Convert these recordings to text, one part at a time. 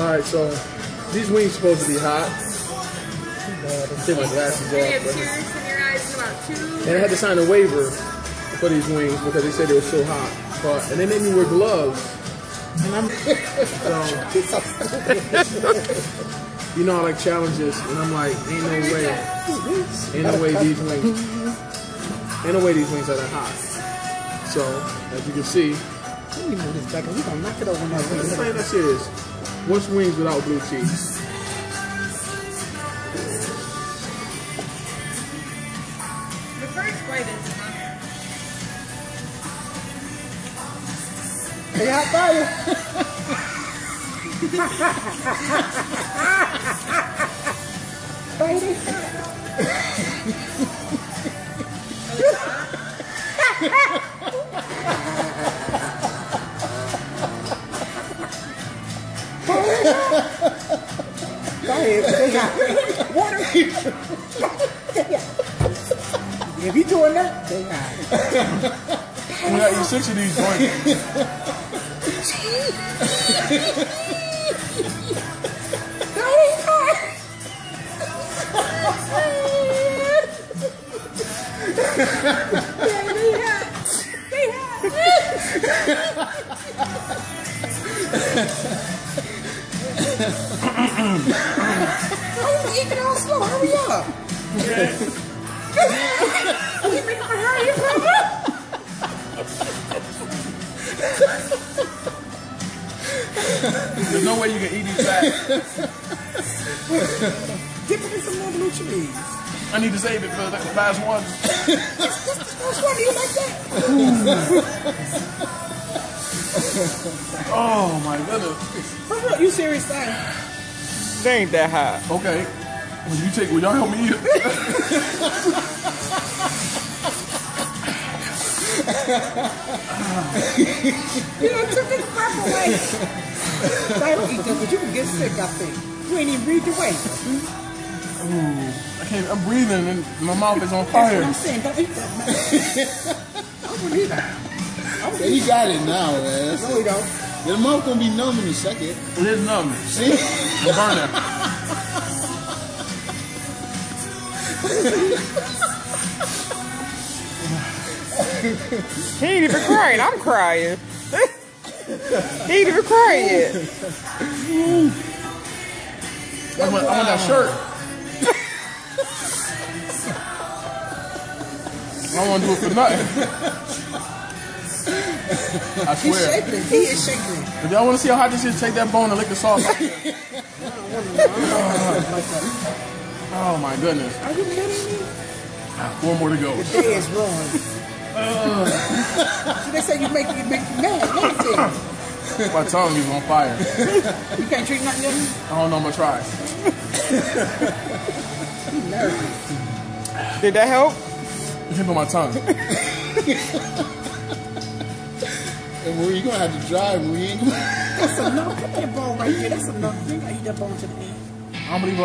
Alright, so these wings supposed to be hot. Take my glasses off. You have tears in your eyes in about 2 minutes. And I had to sign a waiver for these wings because they said they were so hot. And they made me wear gloves. And I'm you know I like challenges, and I'm like, ain't no way these wings are that hot. So as you can see, let me move this back and we're gonna knock it over now. It's not that serious. What's wings without blue cheese? The first bite is Hey, hot fire! Baby. Water. If you doing that, they got it. We got you 6 of these joints. Eat it all slow. Hurry up. There's no way you can eat these fast. Dip it in some more blue cheese. I need to save it for the last one. First one, you like that? Oh my goodness. Hurry up, you serious, son? They ain't that hot. Okay. Will y'all help me eat it? You know, took this crap away. I don't eat that, but you can get sick, I think. You ain't even breathe away. Ooh, I can't, I'm breathing and my mouth is on fire. That's what I'm saying, don't eat that, man. I wouldn't eat that. Yeah, you got it now, man. No, we don't. Your mouth gonna be numb in a second. It is numb. See? I'm burning. He ain't even crying. I'm crying. He ain't even crying yet. I want that shirt. I don't want to do it for nothing. I He's swear. shaking. He is shaking. If y'all want to see how hot this is, take that bone and lick the sauce. Oh my goodness. Are you kidding me? 4 more to go. The day is ruined. So they say you make you mad. Anything. My tongue is on fire. You can't drink nothing else? I don't know, I'm gonna try. You nervous. Did that help? It's on my tongue. And Marie, you're gonna have to drive, Marie. That's enough. Put that bone right there. That's enough. You gotta eat that bone to the end. I don't believe it.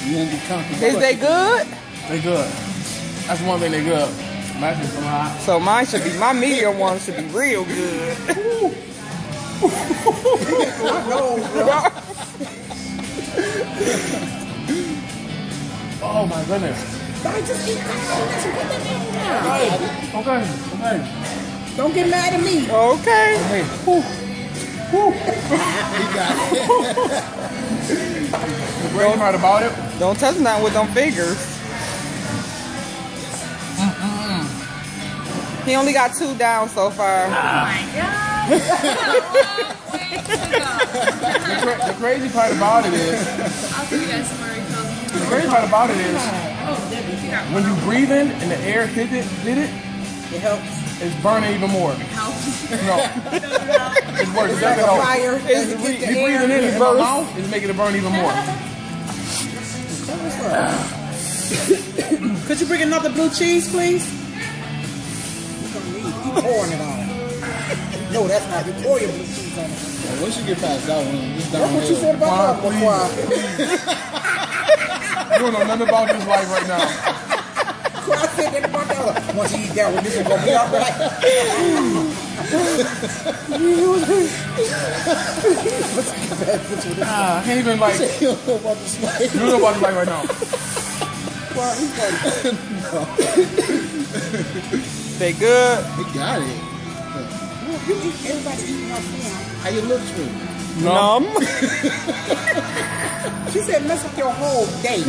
You won't be comfortable. Is they good? They good. That's one thing they good. Imagine some hot. So mine should be, my medium one should be real good. Oh my goodness. I just eat that. Put that bone down. Okay. Don't get mad at me. Okay. Hey. The great part about it. Don't touch nothing with them fingers. He only got 2 down so far. Oh my God. The crazy part about it is. I'll give you guys some more refills. The crazy part about it is. When you breathe in and the air hit it, It helps. it's burning even more. Helps. No. It's worse. It Like doesn't a help. fire. It's You get the You air. breathing in my mouth is making it burn even more. Could you bring another blue cheese, please? You pouring it on. No, that's not. You pour your blue cheese on it. Yeah, once you get past that one, it's That's what you downhill. said about that before. You don't know nothing about this life right now. I said that about that one. Once you eat that one, this is going to be all right. I can't even like. You don't know about the slide. You don't know about the light right now. Well, he's like, They good? He got it. look, you eat, everybody eating my food. How your lips feel? Numb. She said, mess up your whole day.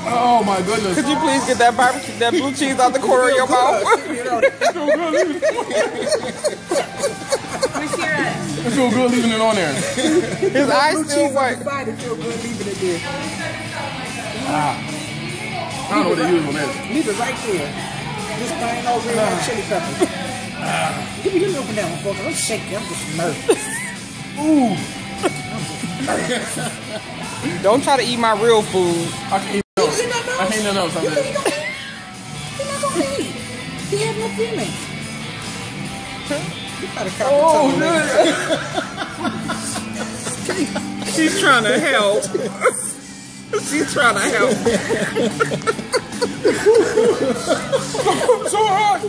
Oh my goodness. Could you please get that barbecue, that blue cheese out the corner of your mouth? You know, Where's your eyes? It feels good leaving it on there. His eyes still white. It feel good leaving it there. I don't know what they use on this. Leave it right there. Just plain old red hot chili peppers. Give me your open that one, folks. I'm shaking. I'm just nervous. Ooh. Don't try to eat my real food. I can't eat those. I can't eat those. He's not gonna eat. He had no feelings. You gotta cut Oh, the She's trying to help. She's trying to help. so hot.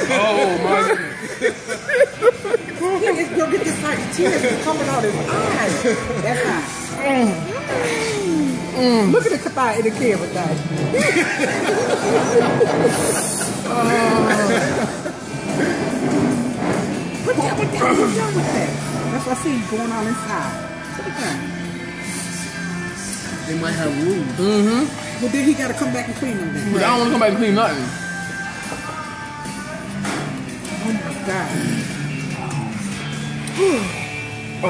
Oh my goodness. You'll get this like tears coming out his eyes. That's hot. Look at the kathai in the camera, guys. What the hell with that? That's what I see going on inside. Look at that. They might have rules. Well, then he got to come back and clean them then. I don't want to come back and clean nothing. Oh my God.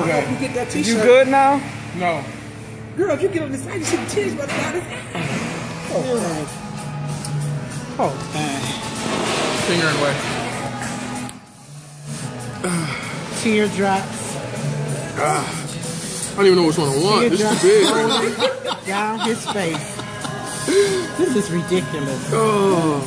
Okay. You get that You t-shirt. good now? No. Girl, if you get on the side, you see the tears running out his eyes. Oh, dang. Oh, dang. Finger in the way. Teardrops. I don't even know which one I want. This is too big. Rolling down his face. This is ridiculous. Oh.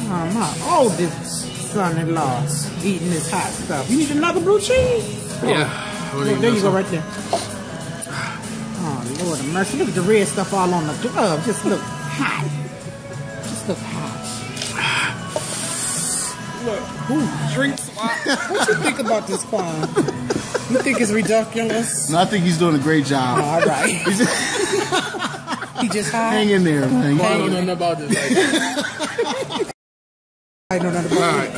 Oh, my oldest son-in-law eating this hot stuff. You need another blue cheese? Yeah. Look, there you go, right there. Oh, Lord of mercy. Look at the red stuff all on the glove. Just look hot. Just look hot. Look. Ooh. Drink swap. What you think about this, Quan? You think it's ridiculous? No, I think he's doing a great job. All right. He just high? Hang in there, man. I don't know nothing about this. I don't know about Alright.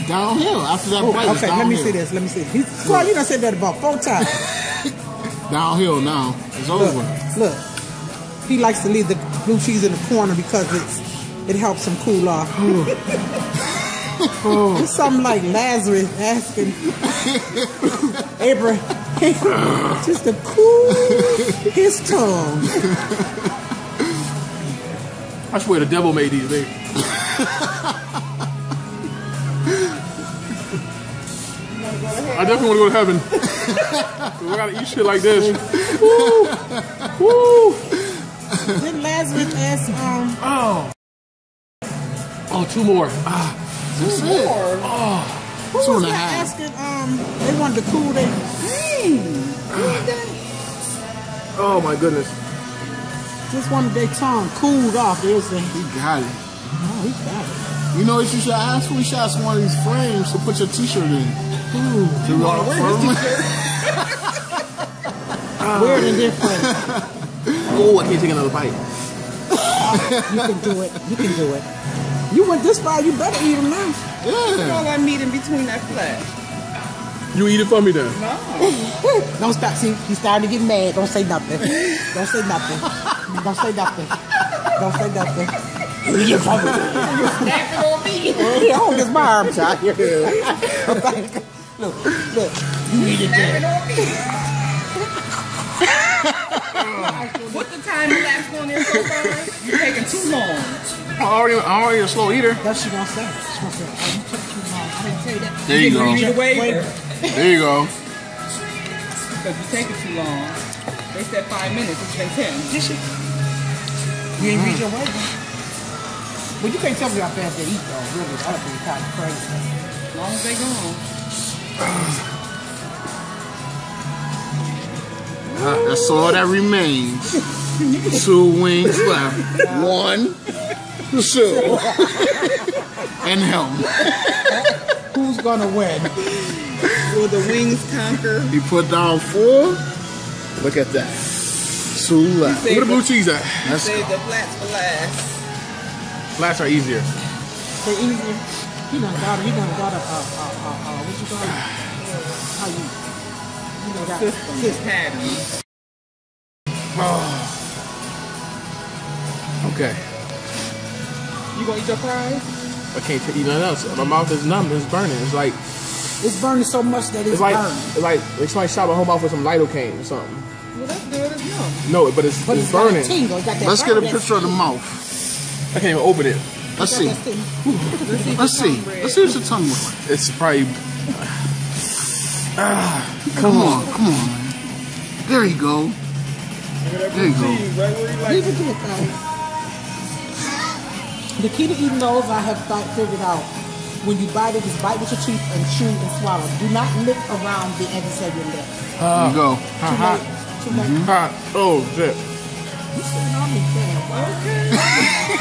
Downhill. After that bite, it's Okay, let me downhill. see this. Let me see. Well, you done said that about 4 times. Downhill now. It's over. Look. He likes to leave the blue cheese in the corner because it helps him cool off. It's something like Lazarus asking Abraham just to cool his tongue. I swear the devil made these things. I definitely want to go to heaven. 'Cause I gotta eat shit like this. Woo! Woo! Didn't Lazarus ask, Oh, 2 more. That's it. who was 2.5. that asking, they wanted to cool their, Oh my goodness. just wanted their tongue cooled off. There's the, He got it. oh, he got it. You know what you should ask? We should ask one of these frames to put your t-shirt in. Ooh, You want to wear this weird and different. Oh, I can't take another bite. You can do it. You can do it. You went this far, you better eat them now. Yeah. All that meat in between that flesh. You eat it for me then. Don't stop. See, he's starting to get mad. Don't say nothing. Don't say nothing. Don't say nothing. Don't say nothing. You're snapping on me. He hold his arms out here. Look, you eat it there. What the time elapsed on there so far? You're taking too long. I'm already a slow eater. That's what she gonna say. She gonna say, oh, you took too long. I didn't say that. There you go. Read the waiver. There you go. Because you're taking too long. They said 5 minutes. It's been 10. Did she? You ain't read your waiver. But you can't tell me how fast they eat though. Really, that'd be kind of crazy. As long as they gone. That's all that remains. 2 wings left. 1, 2, and him. Who's gonna win? Will the wings conquer? He put down 4. Look at that. 2 left. Where the blue cheese at? Let's Save go. the flats for last. Flats are easier. They easier. He done got what you call it? How you done got System. Pattern. Okay. You gonna eat your fries? I can't eat nothing else. My mouth is numb. It's burning. It's like It's burning so much that it's like burning. somebody shot my whole mouth with some lidocaine or something. Well, that's good. It's numb. No, but it's But it's burning. got a tingle. It's got that Let's get a burn. picture of the mouth. I can't even open it. Let's see. Let's see. Let's see what your tongue looks like. It's probably. Come on, man. There you go. There you go. Leave it there, guys. The key to eating those, I have figured out. When you bite it, just bite with your teeth and chew and swallow. Do not lick around the edges of your lips. There you go. Too late. Oh shit! You sitting on me, man.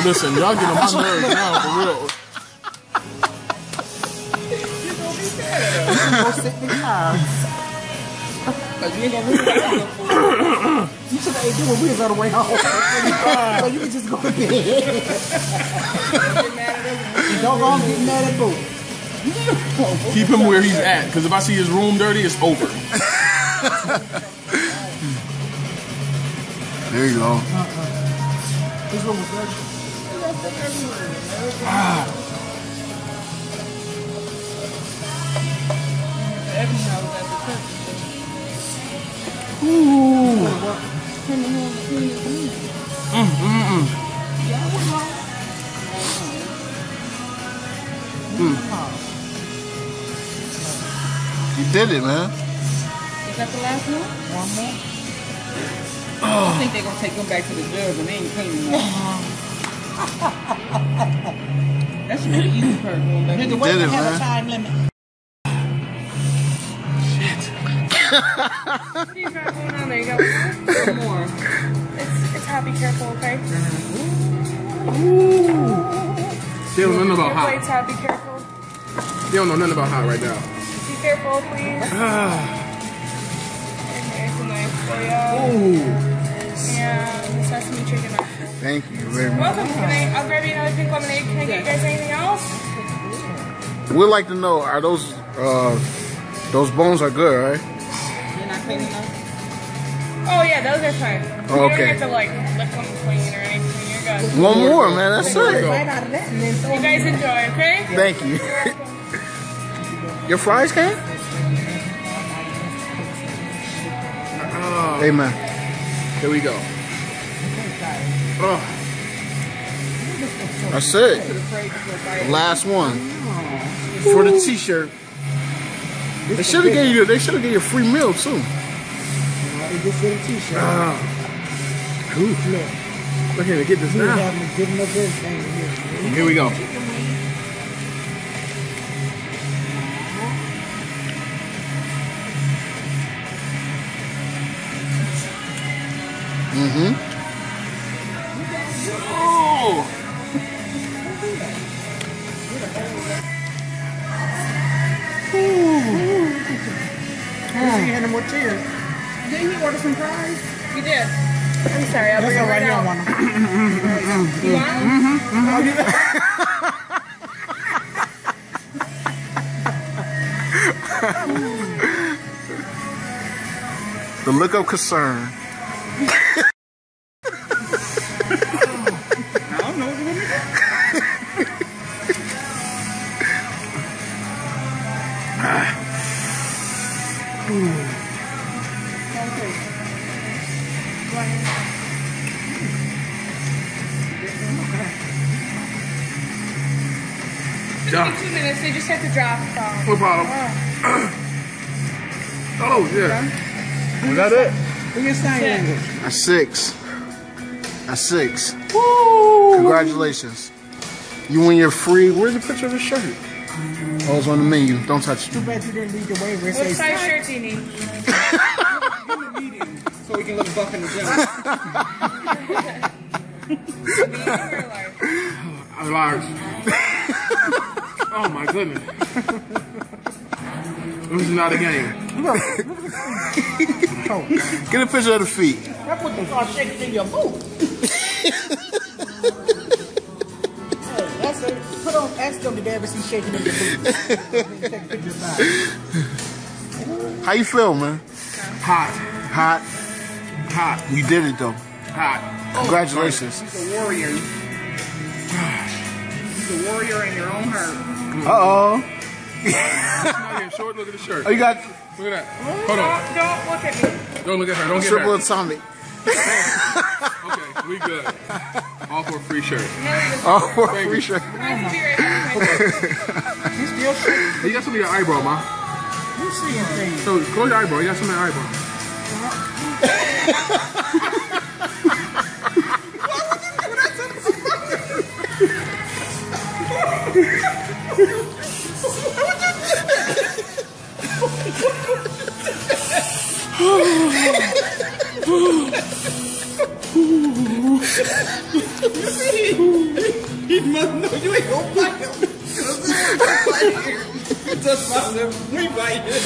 Listen, y'all get on my nerves now for real. Go sit in the car. Because you ain't gonna lose that. You should have ate what we was on the way home. So you can just go to bed. Don't go and get mad at boo. Keep him where he's at, because if I see his room dirty, it's over. There you go. His room was dirty. You did it, man. Is that the last one? One more. I think they're going to take them back to the judge and they ain't cleaning them. That's really easy part going back. The did waiver it, had man. a time limit. You got one on there. You got One more. It's hot. Be careful, okay? They don't know nothing about Your hot. plate's hot. Be careful. They don't know nothing about hot right now. Be careful, please. Here's a knife for you. Yeah, sesame chicken. Thank you very much. Welcome. I'll grab you another pink lemonade. Can I get you guys anything else? We'd like to know, are those bones are good, right? You're not cleaning them? Oh yeah, those are fine. Oh, You okay. don't have to like lick them clean or anything. You're good. One more, man. That's it. Right out of that and then You guys enjoy, okay? Thank you. Your fries came? Amen. Here we go. Oh, That's it. The last one for the T-shirt. They should have gave you. They should have gave you a free meal too. They just did a t-shirt. look here to get this We now. haven't given up everything here. Here we go. Oh. You had no more tears. Didn't he order some fries? You did. I'm sorry. I'll bring it right out. You want? The look of concern. I don't know what you want me to do. Yeah. 2 minutes, they just have to drop. No problem. Oh, yeah. Was that it? Look at sign language. That's 6. That's 6. Woo! Congratulations. You win your free. Where's the picture of the shirt? Oh, it's on the menu. Don't touch Too it. bad you didn't read the waiver. It What says size shirt do you need? so we can look buff in the gym. Medium or large? Large. Oh my goodness. This is not a game. Get a picture of the feet. That's what they call shaking in your boot. Hey, that's it. Put on, ask them did they ever see shaking in your boot. Take a picture about it. How you feel, man? Hot. Hot. Hot. You did it, though. Hot. Congratulations. He's a warrior. He's a warrior in your own heart. Uh-oh. Short, look at the shirt. Oh, you got Look at that. Hold on. Don't look at me. Don't look at her. Don't get triple her. atomic. Okay, we good. All for a free shirt. Oh, for a Thank free you. shirt. I have to be right back. He's still shaking. You got some in your eyebrow, ma. You seeing things. So close your eyebrow. You got some in your eyebrow. He must know you ain't gonna fight him. Just about to bite him.